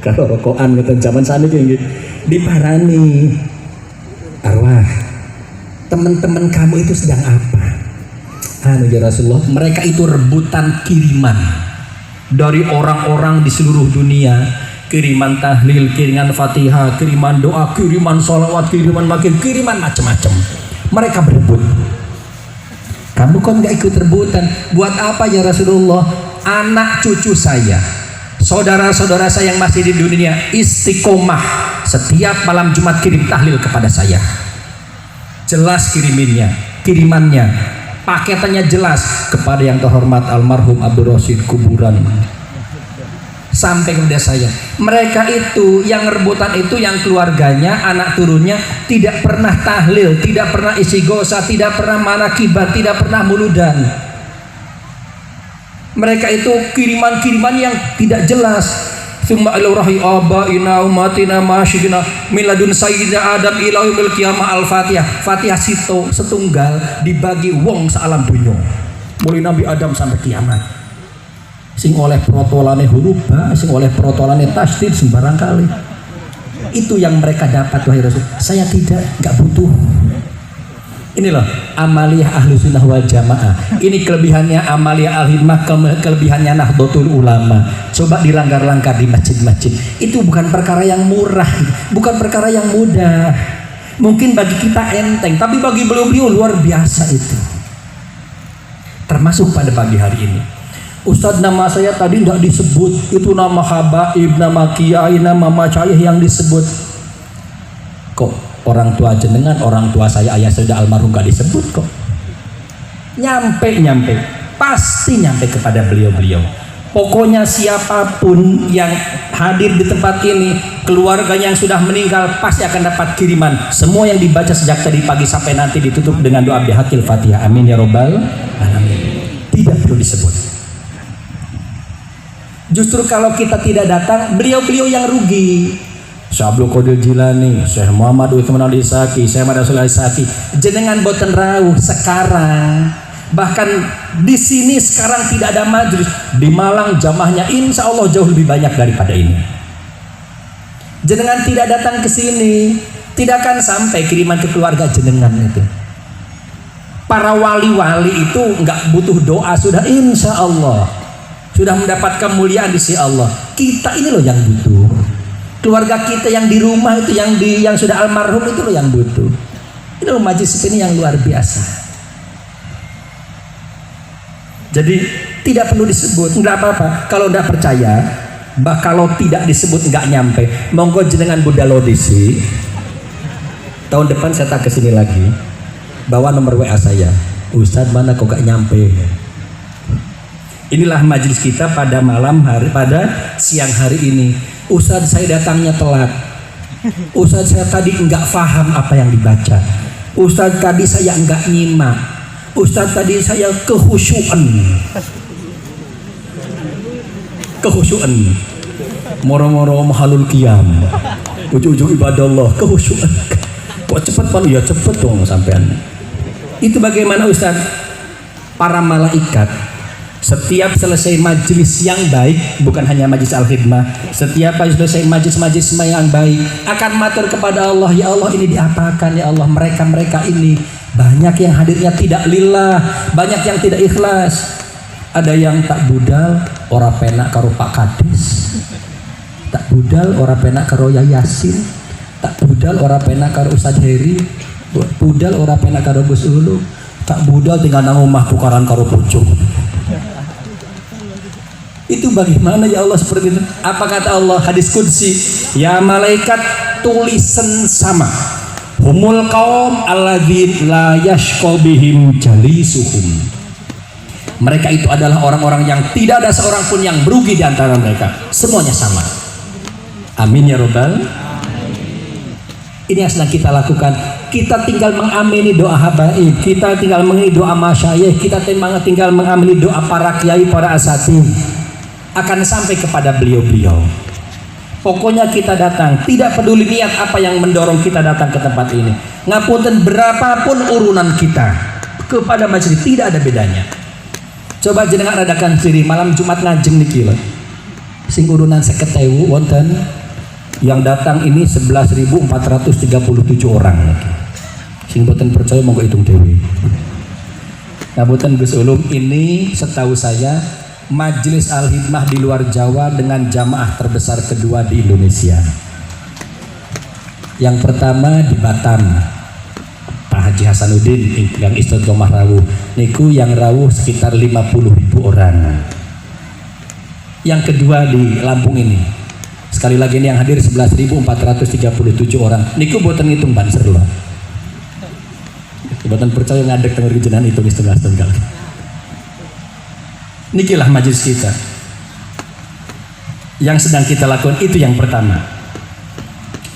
Kalau rokokan ngoten zaman saniki nggih diparani. Arwah, teman-teman kamu itu sedang apa? Ya Rasulullah, mereka itu rebutan kiriman dari orang-orang di seluruh dunia. Kiriman tahlil, kiriman fatihah, kiriman doa, kiriman sholawat, kiriman makin, kiriman macam-macam. Mereka berebut. Kamu kok nggak ikut rebutan? Buat apa ya Rasulullah? Anak cucu saya, saudara-saudara saya yang masih di dunia istiqomah setiap malam Jumat kirim tahlil kepada saya. Jelas kirimannya, paketannya jelas kepada yang terhormat almarhum Abdul Rasid Kuburan. Sampai kepada saya, mereka itu yang rebutan itu yang keluarganya, anak turunnya tidak pernah tahlil, tidak pernah istighosah, tidak pernah manakibat, tidak pernah muludan. Mereka itu kiriman-kiriman yang tidak jelas. Summa ilahi abaina umatina masyidina miladun sayyidina Adam ila yaumil qiyamah. Al-Fatihah. Fatihah sito setunggal dibagi wong salam dunya. Mulai Nabi Adam sampai kiamat. Sing oleh protolane huruf ba, sing oleh protolane tasdid sembarang kali. Itu yang mereka dapat wahai Rasul. Saya tidak, nggak butuh. Ini loh amaliyah ahlu sunnah wal jamaah. Ini kelebihannya amaliyah al-hidmah, kelebihannya Nahdlatul Ulama. Coba dilanggar-langgar di masjid-masjid. Itu bukan perkara yang murah, bukan perkara yang mudah. Mungkin bagi kita enteng, tapi bagi beliau-beliau luar biasa itu. Termasuk pada pagi hari ini. Ustadz, nama saya tadi tidak disebut, itu nama habaib, nama kiai, nama masyayikh yang disebut. Kok orang tua jenengan, orang tua saya, ayah sudah almarhum gak disebut kok? Nyampe, pasti nyampe kepada beliau-beliau. Pokoknya siapapun yang hadir di tempat ini, keluarganya yang sudah meninggal pasti akan dapat kiriman. Semua yang dibaca sejak tadi pagi sampai nanti ditutup dengan doa bihaqil Fatihah. Amin ya robbal alamin. Tidak perlu disebut. Justru kalau kita tidak datang, beliau-beliau yang rugi. Syekh Abdul Qadir Jilani, Syekh Muhammad Uthman al-Isaki, Syekh Muhammad al-Isaki, jenengan boten rawuh sekarang. Bahkan di sini sekarang tidak ada majelis. Di Malang jamaahnya insya Allah jauh lebih banyak daripada ini. Jenengan tidak datang ke sini, tidak akan sampai kiriman ke keluarga jenengan itu. Para wali-wali itu nggak butuh doa, sudah insya Allah sudah mendapat kemuliaan di sisi Allah. Kita ini loh yang butuh. Keluarga kita yang di rumah itu, yang sudah almarhum itu loh yang butuh. Ini loh majlis ini yang luar biasa. Jadi tidak perlu disebut, nggak apa-apa. Kalau nggak percaya, kalau tidak disebut nggak nyampe, monggo jenengan budal audisi. Tahun depan saya tak kesini lagi. Bawa nomor WA saya. Ustadz mana kok gak nyampe? Inilah majelis kita pada malam hari, pada siang hari ini. Ustadz saya datangnya telat. Ustadz saya tadi enggak paham apa yang dibaca. Ustadz tadi saya enggak nyimak. Ustadz tadi saya kehusyuan. Moro-moro mahalul qiyam. Ujung-ujung ibadah Allah, kehusyuan. Kok cepet Pak? Ya cepet dong sampean. Itu bagaimana Ustadz? Para malaikat setiap selesai majelis yang baik, bukan hanya majelis al-khidmah, setiap selesai majelis yang baik akan matur kepada Allah, ya Allah ini diapakan ya Allah, mereka ini banyak yang hadirnya tidak lillah, banyak yang tidak ikhlas. Ada yang tak budal ora penak karo Pak Kadis, tak budal ora penak karo Yasin, tak budal ora penak karo Ustadz Heri, budal ora penak karo Gus Ulu, tak budal tinggal nang omah tukaran karo bojo. Itu bagaimana ya Allah seperti itu? Apa kata Allah hadis qudsi? Ya malaikat tulisan sama. Humul qaum alladzin la yashqa bihim jalisuhum. Mereka itu adalah orang-orang yang tidak ada seorang pun yang merugi di antara mereka. Semuanya sama. Amin ya robbal. Ini yang sedang kita lakukan. Kita tinggal mengamini doa habaib, kita tinggal mengamini doa masyayikh, kita tinggal mengamini doa para kiai, para asatidz. Akan sampai kepada beliau-beliau. Pokoknya kita datang, tidak peduli niat apa yang mendorong kita datang ke tempat ini. Ngapunten berapapun urunan kita kepada majelis tidak ada bedanya. Coba jenengan adakan sendiri malam Jumat ngajem niki lho. sing urunan 50.000 wonten yang datang ini 11.437 orang. Sing boten percaya monggo hitung dewi. Nah boten Gus Ulum, ini setahu saya Majelis Al-Hikmah di luar Jawa dengan jamaah terbesar kedua di Indonesia. Yang pertama di Batam, Pak Haji Hasanuddin yang istiqomah rawuh niku yang rawuh sekitar 50.000 orang. Yang kedua di Lampung ini, sekali lagi ini yang hadir 11.437 orang niku boten ngitung banser loh, boten percaya ngadek tengah rijenan itu setengah-setengah. Nikilah majelis kita yang sedang kita lakukan, itu yang pertama.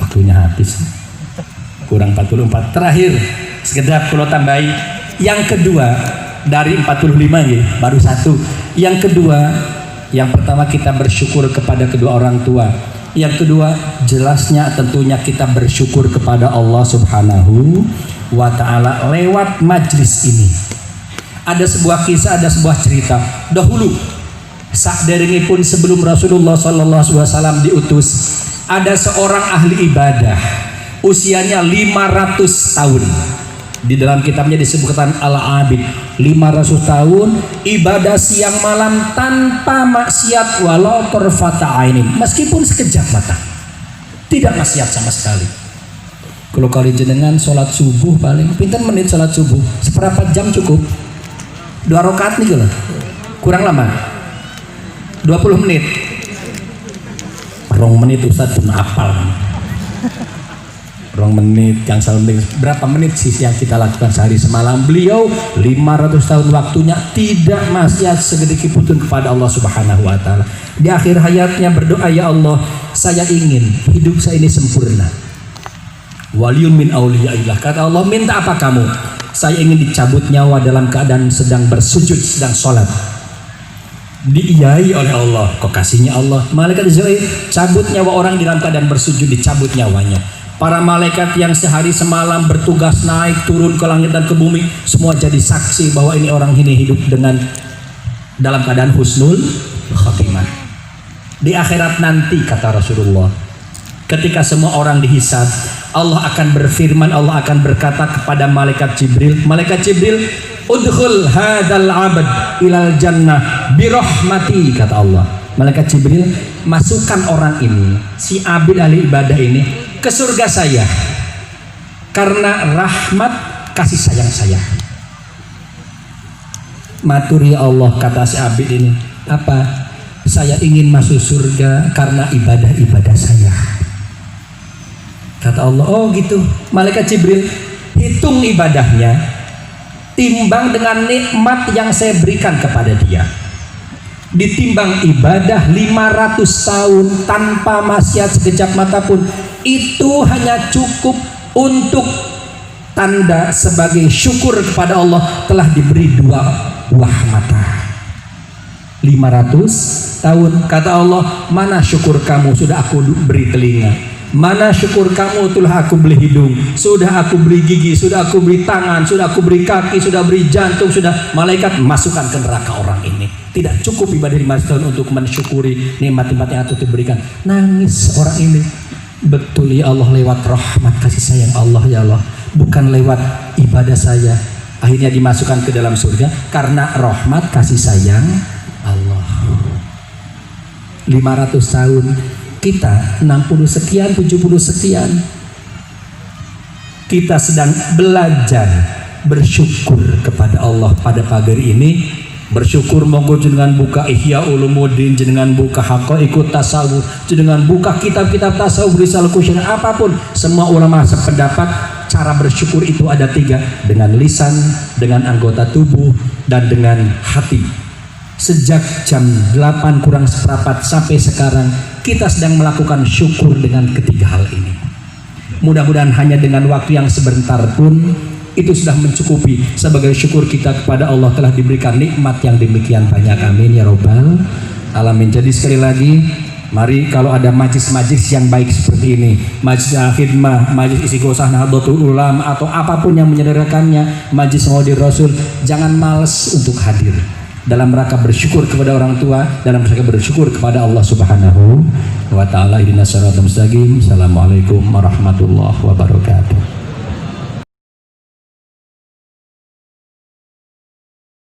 Waktunya habis, kurang 44. Terakhir sekedap kalau tambahi, yang kedua dari 45 ya, baru satu. Yang kedua, yang pertama kita bersyukur kepada kedua orang tua. Yang kedua jelasnya tentunya kita bersyukur kepada Allah Subhanahu wa Ta'ala lewat majlis ini. Ada sebuah kisah, ada sebuah cerita. Dahulu sakderengipun sebelum Rasulullah SAW diutus, ada seorang ahli ibadah usianya 500 tahun. Di dalam kitabnya disebutkan Al-Abid, 500 tahun ibadah siang malam tanpa maksiat walau tarfata ainin, meskipun sekejap mata tidak maksiat sama sekali. Kalau kalian jenengan sholat subuh paling pinten menit sholat subuh, seperempat jam cukup, 2 rakaat nih lah, kurang lama 20 menit, 2 menit Ustaz pun apal. 2 menit yang penting berapa menit sih yang kita lakukan sehari semalam. Beliau 500 tahun waktunya tidak maksiat sedikit pun kepada Allah Subhanahu wa Ta'ala. Di akhir hayatnya berdoa, ya Allah, saya ingin hidup saya ini sempurna. Waliyun min auliyaillah, kata Allah, minta apa kamu? Saya ingin dicabut nyawa dalam keadaan sedang bersujud, sedang sholat. Diiyai oleh Allah, kok kasihnya Allah. Malaikat Israil cabut nyawa orang dalam keadaan bersujud, dicabut nyawanya. Para malaikat yang sehari semalam bertugas naik turun ke langit dan ke bumi, semua jadi saksi bahwa ini orang ini hidup dengan dalam keadaan husnul khatimah. Di akhirat nanti, kata Rasulullah, ketika semua orang dihisab, Allah akan berfirman, Allah akan berkata kepada malaikat Jibril, malaikat Jibril, udkhul hadzal abad ilal jannah birahmati, kata Allah. Malaikat Jibril, masukkan orang ini, si abid ahli ibadah ini, ke surga saya karena rahmat kasih sayang saya. Matur ya Allah, kata si abid ini, apa? Saya ingin masuk surga karena ibadah-ibadah saya. Kata Allah, oh gitu. Malaikat Jibril, hitung ibadahnya, timbang dengan nikmat yang saya berikan kepada dia. Ditimbang ibadah 500 tahun tanpa maksiat sekejap mata pun, itu hanya cukup untuk tanda sebagai syukur kepada Allah telah diberi 2 buah mata. 500 tahun, kata Allah, mana syukur kamu, sudah aku beri telinga. Mana syukur kamu, telah aku beri hidung, sudah aku beri gigi, sudah aku beri tangan, sudah aku beri kaki, sudah beri jantung, sudah. Malaikat masukkan ke neraka orang ini. Tidak cukup ibadah 500 tahun untuk mensyukuri nikmat-nikmat yang aku diberikan. Nangis orang ini. Betul ya Allah, lewat rahmat kasih sayang Allah ya Allah, bukan lewat ibadah saya. Akhirnya dimasukkan ke dalam surga karena rahmat kasih sayang Allah. 500 tahun, kita 60 sekian, 70 sekian, kita sedang belajar bersyukur kepada Allah pada pagi ini. Bersyukur monggo jenengan buka Ihya Ulumuddin, jenengan buka Haqaiqut Tasawuf, jenengan buka kitab-kitab tasawuf, Risalah Kusyir, apapun. Semua ulama sependapat cara bersyukur itu ada 3, dengan lisan, dengan anggota tubuh, dan dengan hati. Sejak jam 8 kurang seperempat sampai sekarang kita sedang melakukan syukur dengan ketiga hal ini. Mudah-mudahan hanya dengan waktu yang sebentar pun itu sudah mencukupi sebagai syukur kita kepada Allah telah diberikan nikmat yang demikian banyak. Amin ya robbal alamin. Jadi sekali lagi, mari kalau ada majlis-majlis yang baik seperti ini, majlis khidmah, majlis istighosah Nahdlatul Ulama atau apapun yang menyelenggarakannya, majlis Maulid Rasul, jangan males untuk hadir. dalam rangka bersyukur kepada orang tua, dalam rangka bersyukur kepada Allah Subhanahu wa taala. Ihdinas siratal mustaqim. Assalamualaikum warahmatullahi wabarakatuh.